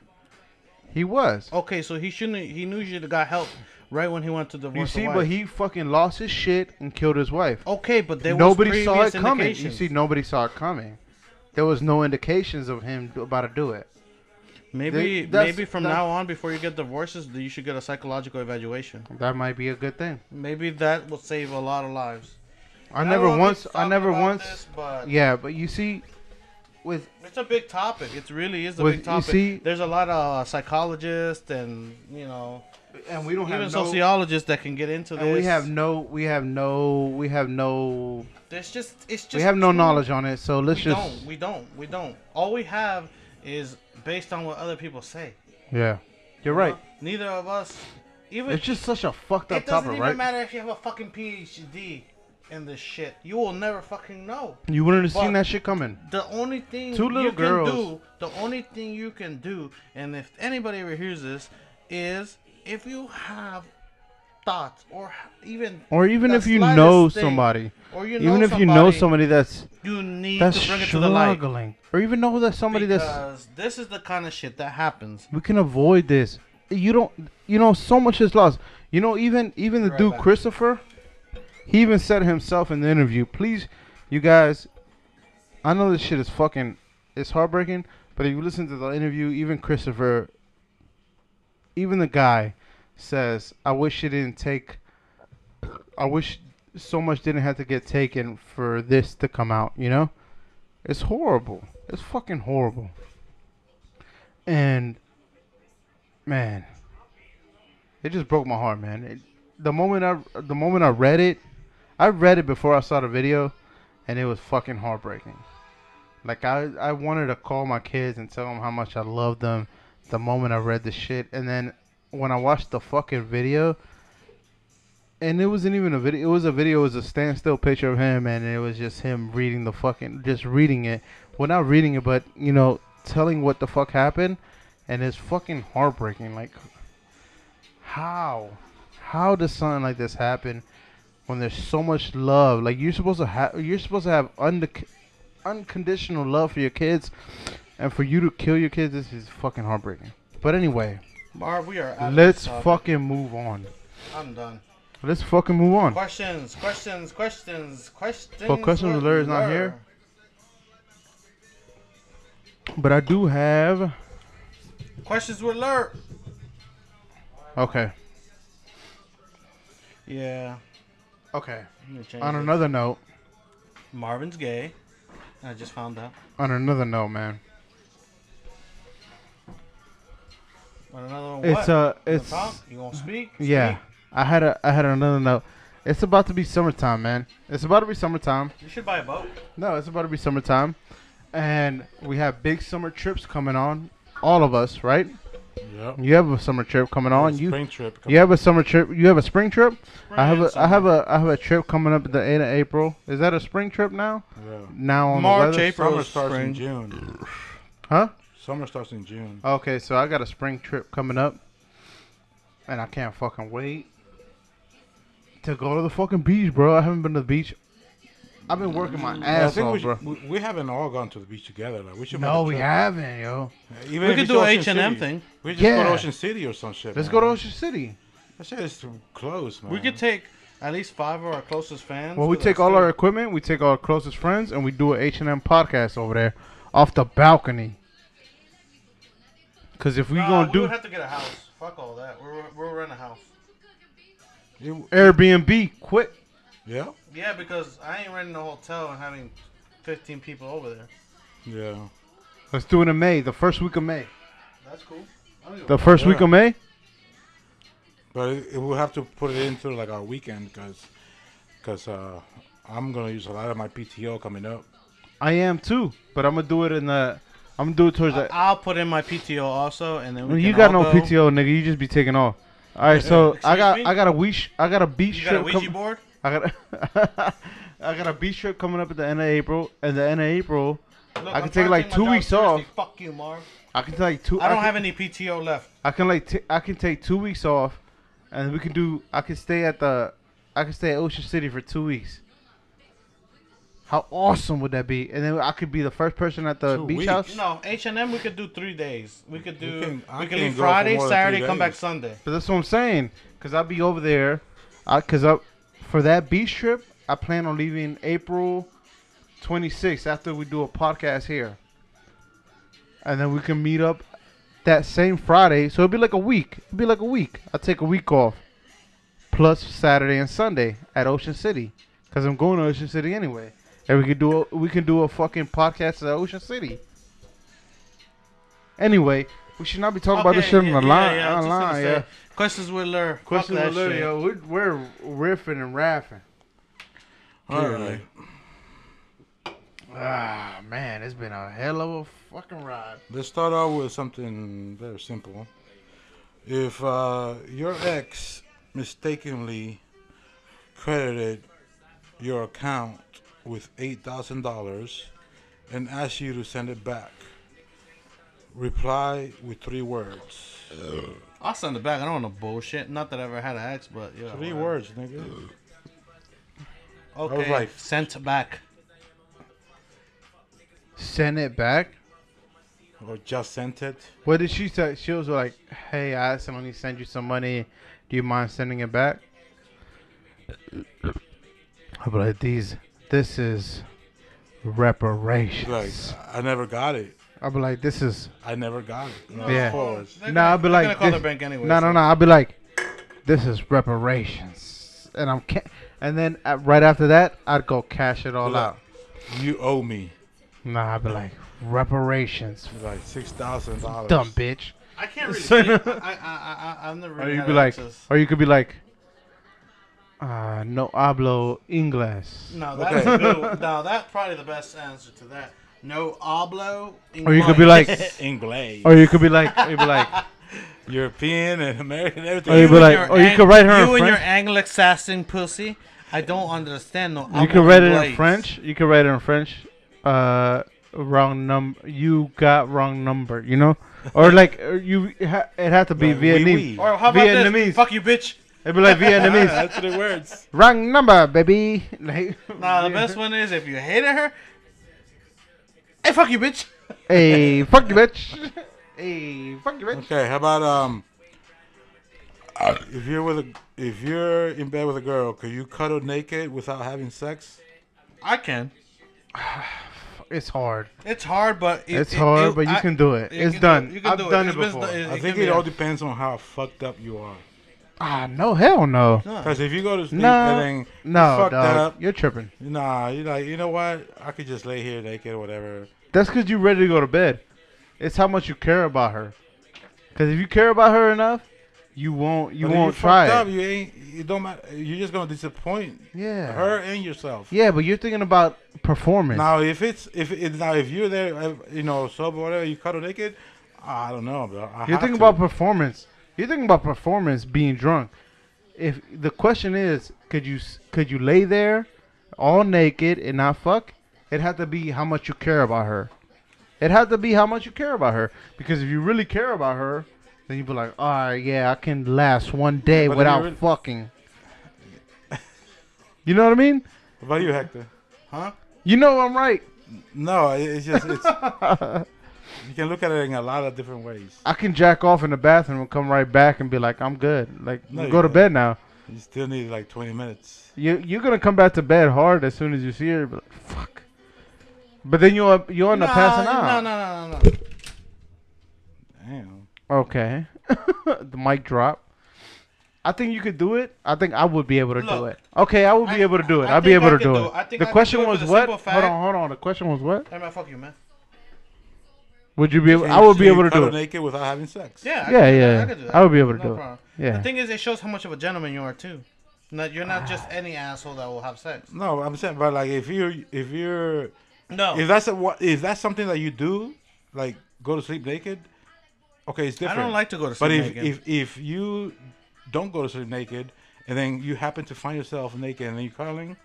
He was. Okay, so he knew he should have got help right when he went to divorce You see, the wife. but he fucking lost his shit and killed his wife. Okay, but there Nobody was saw it previous coming. indications. You see, nobody saw it coming. There was no indications of him about to do it. Maybe from now on, before you get divorces, you should get a psychological evaluation. That might be a good thing. Maybe that will save a lot of lives. I never once. This, but Yeah, but you see, it's a big topic. It really is a With- big topic. you see- There's a lot of psychologists and and we don't even have no. sociologists that can get into this. And we have no. We have no knowledge on it. So let's We don't. All we have is based on what other people say. Yeah, you're right. Neither of us. Even It's just such a fucked up it doesn't topic, even right? matter if you have a fucking PhD in this shit. You will never fucking know. You wouldn't have But seen that shit coming. The only thing Two little girls. the only thing you can do, and if anybody ever hears this, is if you have thoughts or even Even the if you slightest know thing, somebody, or you even know if you know somebody you need that's to bring it to the light. struggling, or even know that somebody Because this is the kind of shit that happens. we can avoid this. So much is lost. Even the Right dude back. Christopher, he even said himself in the interview, please, you guys, I know this shit is it's heartbreaking, but if you listen to the interview, even Christopher, even the guy says, I wish so much didn't have to get taken for this to come out, It's horrible. It's fucking horrible. And man, it just broke my heart, man. The moment I read it before I saw the video, and it was fucking heartbreaking. Like I wanted to call my kids and tell them how much I loved them the moment I read the shit, and then when I watched the fucking video, And it wasn't even a video. It was a video. It was a standstill picture of him, and it was just him reading just reading it. Well, not reading it, but telling what the fuck happened, and it's fucking heartbreaking. Like, how does something like this happen when there's so much love? Like, you're supposed to have unconditional love for your kids, and for you to kill your kids, this is fucking heartbreaking. But anyway, Marv, we are. Let's fucking move on. I'm done. Let's fucking move on. Questions. But questions with LER is not here. But I do have. Questions with LER. Okay. Yeah. Okay. On On another note. Marvin's gay. I just found out. On another note, man. On another one, it's you gonna speak? Yeah. Speak. I had another note. It's about to be summertime, man. It's about to be summertime. You should buy a boat. No, it's about to be summertime. And we have big summer trips coming on. All of us, right? Yep. You have a summer trip coming on. Spring trip. You have a summer trip. You have a spring trip? Spring I have summer. a trip coming up at the end of April. Is that a spring trip now? Yeah. Now on March, the weather? April. Summer starts spring. in June. Huh? Summer starts in June. Okay, so I got a spring trip coming up. And I can't fucking wait to go to the fucking beach, bro. I haven't been to the beach. I've been working my ass off, bro. We haven't all gone to the beach together. Like, we should. No, we haven't, yo. Even We if could it's do Ocean H&M City. thing. We just go Yeah. to Ocean City or some shit. Let's man. go to Ocean City. That shit is too close, man. We could take at least 5 of our closest fans. Well, we with take us, all too. our equipment, we take our closest friends, and we do an H&M podcast over there off the balcony. Because if we gonna we do would have to get a house. Fuck all that. We'll rent a house. Airbnb, quick. Yeah. Yeah, because I ain't renting a hotel and having 15 people over there. Yeah. Let's do it in May, the first week of May. That's cool. The first week of May? But we'll have to put it into like our weekend because I'm gonna use a lot of my PTO coming up. I am too, but I'm gonna do it towards the. I'll put in my PTO also, and then we You can got all no go. PTO, nigga. You just be taking off. All right, so Excuse me? I got a beach You trip. got a Ouija board? I got I got a beach trip coming up at the end of April. At the end of April, Look, I can I'm take trying like to take 2 my weeks job off. seriously. Fuck you, Marv. I can take like two. I don't have any PTO left. I can take 2 weeks off, and we can do. I can stay at Ocean City for 2 weeks. How awesome would that be? And then I could be the first person at the 2 beach weeks? house. No, H&M we could do 3 days. We could I we could can't leave go for Friday, more than Saturday, 3 come back days. Sunday. But that's what I'm saying. Cause I'll be over there. For that beach trip, I plan on leaving April 26th after we do a podcast here, and then we can meet up that same Friday. So it'll be like a week. I'll take a week off, plus Saturday and Sunday at Ocean City, cause I'm going to Ocean City anyway. And we can do a fucking podcast at Ocean City. Anyway, we should not be talking about this shit on the line. I was just gonna Online, say, yeah. Questions with LER. Question Fuck with that LER, shit. yo. We're riffing and raffing. All right. Ah, man, it's been a hell of a fucking ride. Let's start off with something very simple. If your ex mistakenly credited your account with $8,000 and asked you to send it back, reply with 3 words. I'll send it back. I don't want no bullshit. Not that I ever had an ex, but yeah. 3 whatever. words, nigga. Okay. I was like- sent back. Send it back. Or just sent it. What did she say? She was like, "Hey, I accidentally sent you some money. Do you mind sending it back?" I'll be like, this is reparations. Like, I never got it. I'll be like, this is. I never got it. No, Yeah. of course. They're Nah, I'll gonna- be they're like, gonna call this- their bank anyway. No. I'll be like, this is reparations, and and then right after that, I'd go cash it all Like, out. You owe me. Nah, I'd be like, reparations, Like $6,000. dumb bitch. I can't really say it. I've never Or really you had be like, exes. or you could be like, no hablo inglés. No, that's Okay. a good one. No, that's probably the best answer to that. No hablo. Or you could be like, Inglés. or you could be like, European and American, everything. Oh, you be like, you could write her in You and your French. Anglo-Saxon pussy. I don't understand. No, You could write it in French. You could write it in French. Wrong number. You got wrong number. You know, or like it had to be Like, Vietnamese. Or how about Vietnamese. this? Fuck you, bitch. It'd be like Vietnamese. That's the words. Wrong number, baby. Like, Nah, the best one is if you hated her. Hey, fuck you, bitch. Hey, fuck you, bitch. Hey, fuck you, bitch. Okay, how about if you're in bed with a girl, could you cuddle naked without having sex? I can. It's hard. It's hard, but It's hard, but you can do it. you It's can done. do it. You can I've do it. done it It's been before. done- I can think be it all done. depends on how fucked up you are. Ah, no, hell no. No. Because if you go to sleep No, and then no, fucked dog. up, You're tripping. nah, you're like, you know what? I could just lay here naked or whatever. That's because you're ready to go to bed. It's how much you care about her. Because if you care about her enough, you won't. You But if won't you're try fucked up, it. you ain't. It don't matter. You're just gonna disappoint Yeah. her and yourself. Yeah, but you're thinking about performance. Now, if you're there, you know, sober or whatever, you cuddle naked. I don't know, bro. You're thinking about performance. You're thinking about performance being drunk. If the question is, could you lay there all naked and not fuck? It had to be how much you care about her. It had to be how much you care about her. Because if you really care about her, then you'd be like, all right, yeah, I can last one day but if without you really- fucking. You know what I mean? What about you, Hector? Huh? You know I'm right. No, it's just you can look at it in a lot of different ways. I can jack off in the bathroom and come right back and be like, I'm good. Like, No, you go to can't. bed now. You still need like 20 minutes. You're gonna come back to bed hard as soon as you see her. But like, fuck. But then you'll end up passing out. No. Damn. Okay. The mic drop. I think you could do it. I think I would be able to do Look, it. Okay, I would be able to do it. I I'll be think able I to can do do it. it. I think The I can question do it was for the what? simple fact- Hold on. The question was what? Hey, man, fuck you, man. Would you be able? Can I you- would be can able you to do cuddle it. naked without having sex. Yeah. Yeah. I could do that. I would be able to No do it. problem. Yeah. The thing is, it shows how much of a gentleman you are too. You're not just any asshole that will have sex. No, I'm saying, but like if you're No. if that's something that you do, like go to sleep naked. Okay, it's I different. don't like to go to But sleep naked. if you don't go to sleep naked and then you happen to find yourself naked and then you're cuddling,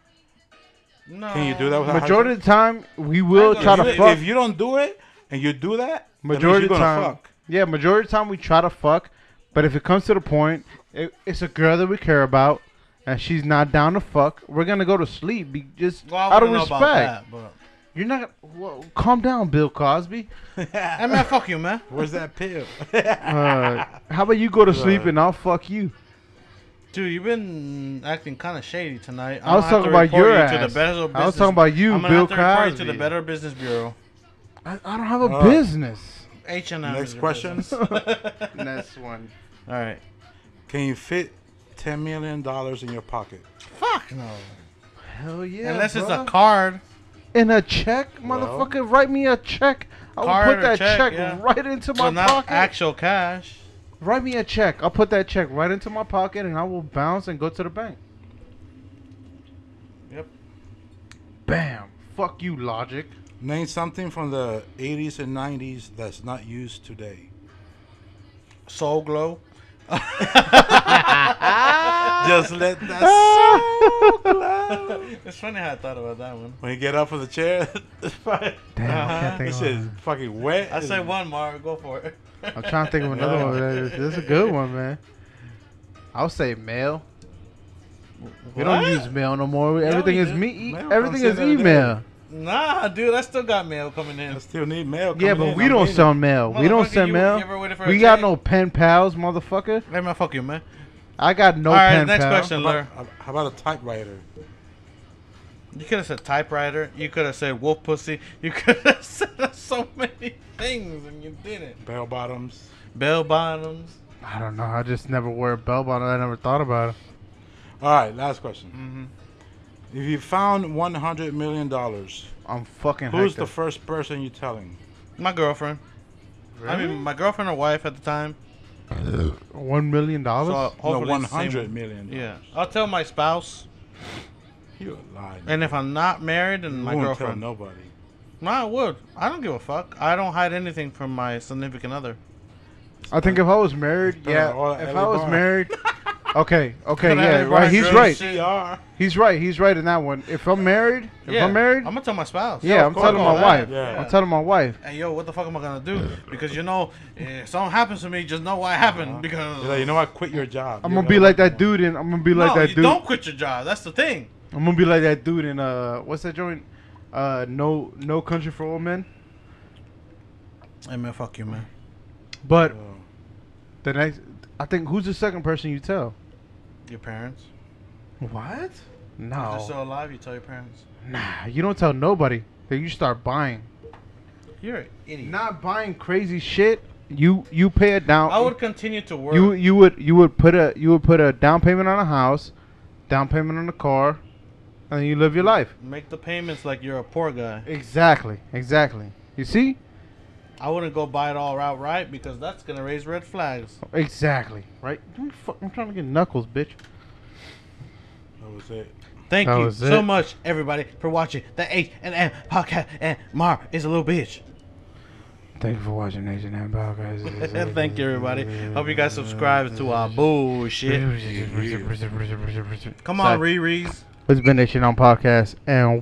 No. can you do that without Majority having of the time, we will I try go to to fuck. If you don't do it and you do that, that means Majority of you're the gonna time, fuck. yeah. Majority of the time, we try to fuck. But if it comes to the point, it's a girl that we care about, and she's not down to fuck, we're gonna go to sleep. Just Well, I out of wouldn't know respect. about that, but You're not. Well, calm down, Bill Cosby. hey, man, fuck you, man. Where's that pill? How about you go to sleep Right. and I'll fuck you? Dude, you've been acting kind of shady tonight. I was I'm gonna talking have to about your report you ass. to the Better I was Business- talking about you, I'm gonna Bill have to report you to Cosby. the Better Business Bureau. I don't have a All right. business. H&M. Next is your question. business. Next one. All right. Can you fit $10 million in your pocket? Fuck no. Hell yeah. Unless it's bruh. a card. In a check, Well. motherfucker. Write me a check. I'll Card put or that check, check yeah. right into my So not pocket. actual cash. Write me a check. I'll put that check right into my pocket and I will bounce and go to the bank. Yep. Bam. Fuck you, logic. Name something from the 80s and 90s that's not used today. Soul Glow. Just let that soul glow. It's funny how I thought about that one. When you get up from the chair, Damn, I can't think this of is one. fucking wet. I say one, Marv. Go for it. I'm trying to think of another one. This is a good one, man. I'll say mail. We don't What? use mail no more. Everything we is do. Mail Everything comes is in every email. Nah, dude. I still got mail coming in. I still need mail. Yeah, coming but in. we I'm don't waiting. sell mail. We don't Motherfucker, send you mail. ever waited for a We got check? no pen pals, motherfucker. Hey, man, fuck you, man. I got no All right, pen next pals. question, Lur. How about a typewriter? You could have said typewriter. You could have said wolf pussy. You could have said so many things, and you didn't. Bell bottoms. Bell bottoms. I don't know. I just never wear a bell bottom. I never thought about it. All right, last question. Mm-hmm. If you found $100 million, I'm fucking who's Hector. the first person you telling? My girlfriend. I mean, my girlfriend or wife at the time. $1 million? So No, hopefully the $100 same- million. Yeah, I'll tell my spouse, You a lie. and if I'm not married, then my you won't girlfriend. tell nobody. No, I would. I don't give a fuck. I don't hide anything from my significant other. I think if I was married, yeah. all If LA I was bar. married, okay, Got yeah, LA right. bar He's girls right. CR. He's right in that one. If I'm married, I'm married, gonna tell my spouse. yeah, I'm of course, telling all my that, wife. yeah. I'm telling my wife. Hey, yo, what the fuck am I gonna do? Because if something happens to me, just know why it happened. Because You're like, you know what? Quit your job. I'm You're gonna be like that dude in. I'm gonna be like no, that you dude. don't quit your job. That's the thing. I'm gonna be like that dude in what's that joint? No Country for Old Men. Hey man, fuck you, man. But Oh. the next, I think, who's the second person you tell? Your parents. What? If you're No. still alive, you tell your parents. Nah, you don't tell nobody. Then you start buying. You're an idiot. Not buying crazy shit. You pay a down. I would continue to work. You would put a down payment on a house, down payment on a car, and then you live your life. Make the payments like you're a poor guy. Exactly. You see? I wouldn't go buy it all outright because that's gonna raise red flags. Exactly. Right? I'm trying to get knuckles, bitch. That was it. Thank That you was so it. much, everybody, for watching the Hnm Podcast. And Marv is a little bitch. Thank you for watching Hnm Podcast. Thank you, everybody. Hope you guys subscribe to our bullshit. Come on, Riri's. It's been Hnm Podcast, and